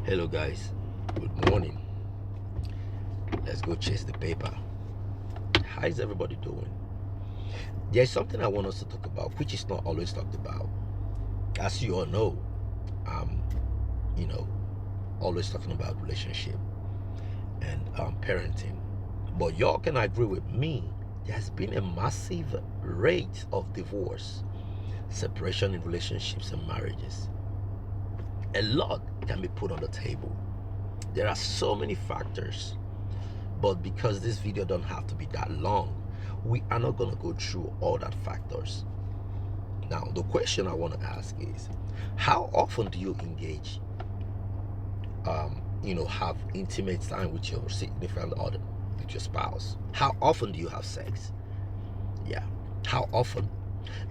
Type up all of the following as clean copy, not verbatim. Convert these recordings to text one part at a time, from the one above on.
Hello, guys. Good morning. Let's go chase the paper. How is everybody doing? There's something I want us to talk about, which is not always talked about. As you all know, I'm, you know, always talking about relationship and parenting. But y'all can agree with me. There's been a massive rate of divorce, separation in relationships and marriages. A lot can be put on the table. There are so many factors. But because this video don't have to be that long, we are not going to go through all that factors. Now, the question I want to ask is, how often do you engage, have intimate time with your significant other, with your spouse? How often do you have sex? Yeah, how often?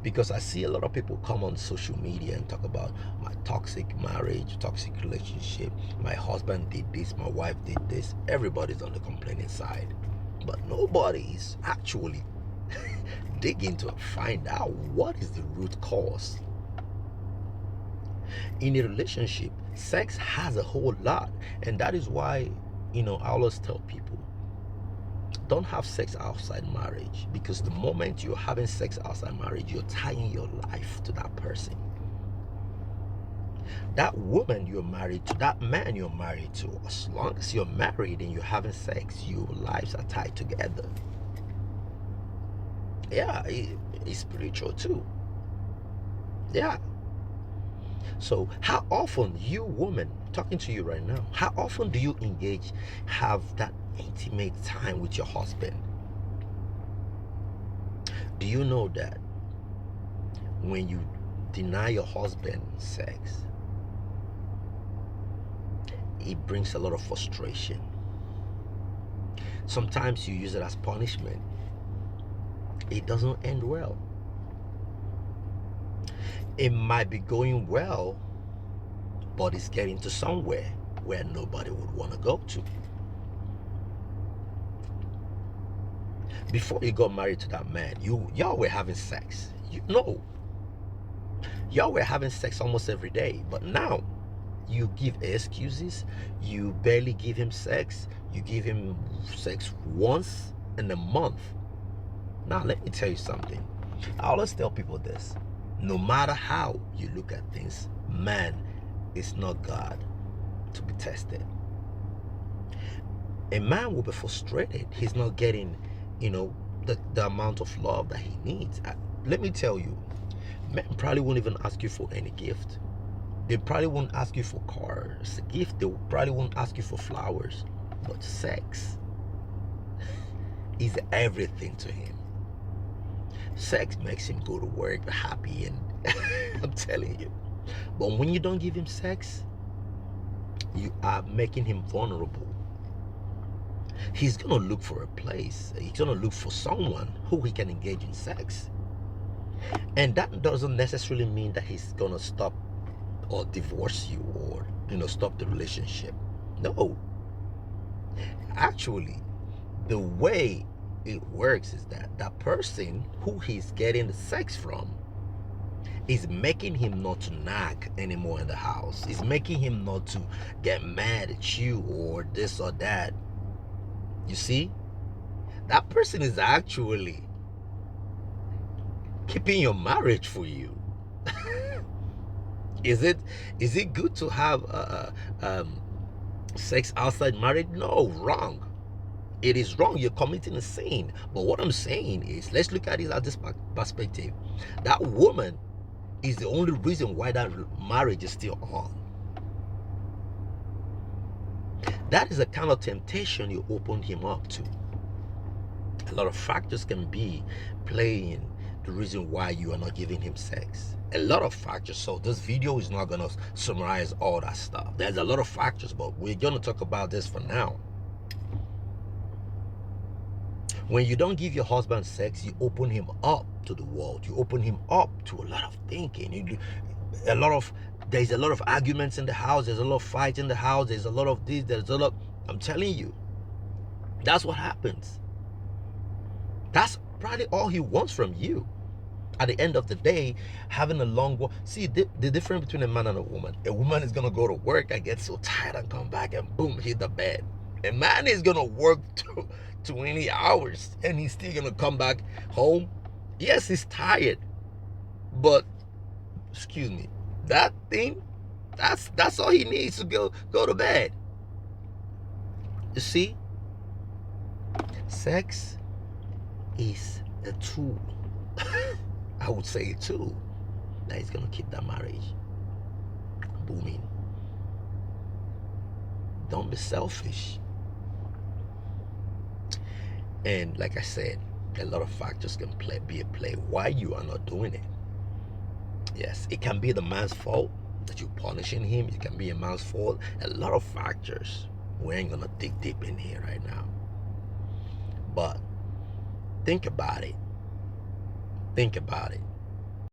Because I see a lot of people come on social media and talk about my toxic marriage, toxic relationship. My husband did this, my wife did this. Everybody's on the complaining side. But nobody is actually digging to find out what is the root cause. In a relationship, sex has a whole lot. And that is why, I always tell people, don't have sex outside marriage, because the moment you're having sex outside marriage, you're tying your life to that person. That woman you're married to, that man you're married to, as long as you're married and you're having sex, your lives are tied together. Yeah, it's spiritual too. Yeah. So how often, you woman talking to you right now, how often do you engage, have that intimate time with your husband? Do you know that when you deny your husband sex, it brings a lot of frustration? Sometimes you use it as punishment. It doesn't end well. It might be going well, but it's getting to somewhere where nobody would want to go to. Before you got married to that man, y'all were having sex. Y'all were having sex almost every day. But now you give excuses. You barely give him sex. You give him sex once in a month. Now let me tell you something. I always tell people this. No matter how you look at things, man is not God to be tested. A man will be frustrated. He's not getting, the amount of love that he needs. Let me tell you, men probably won't even ask you for any gift. They probably won't ask you for cars, a gift. They probably won't ask you for flowers. But sex is everything to him. Sex makes him go to work happy, and I'm telling you. But when you don't give him sex, you are making him vulnerable. He's gonna look for a place. He's gonna look for someone who he can engage in sex. And that doesn't necessarily mean that he's gonna stop or divorce you, or stop the relationship. No. Actually, the way it works is that that person who he's getting the sex from is making him not to nag anymore in the house. It's making him not to get mad at you or this or that. You see, that person is actually keeping your marriage for you. Is it good to have sex outside marriage? No, wrong. It is wrong. You're committing a sin. But what I'm saying is, let's look at it at this perspective. That woman is the only reason why that marriage is still on. That is the kind of temptation you opened him up to. A lot of factors can be playing the reason why you are not giving him sex. A lot of factors. So this video is not going to summarize all that stuff. There's a lot of factors, but we're going to talk about this for now. When you don't give your husband sex, you open him up to the world. You open him up to a lot of thinking. There's a lot of arguments in the house. There's a lot of fights in the house. There's a lot of this. There's a lot. I'm telling you, that's what happens. That's probably all he wants from you. At the end of the day, having a long walk. See, the difference between a man and a woman is going to go to work and get so tired and come back and boom, hit the bed. A man is going to work 20 hours and he's still going to come back home. Yes, he's tired, but excuse me, that thing, that's all he needs to go to bed. You see, sex is a tool. I would say a tool that is gonna keep that marriage booming. Don't be selfish. And like I said, a lot of factors can be a play why you are not doing it. Yes, it can be the man's fault that you're punishing him. It can be a man's fault. A lot of factors. We ain't gonna dig deep in here right now. But think about it. Think about it.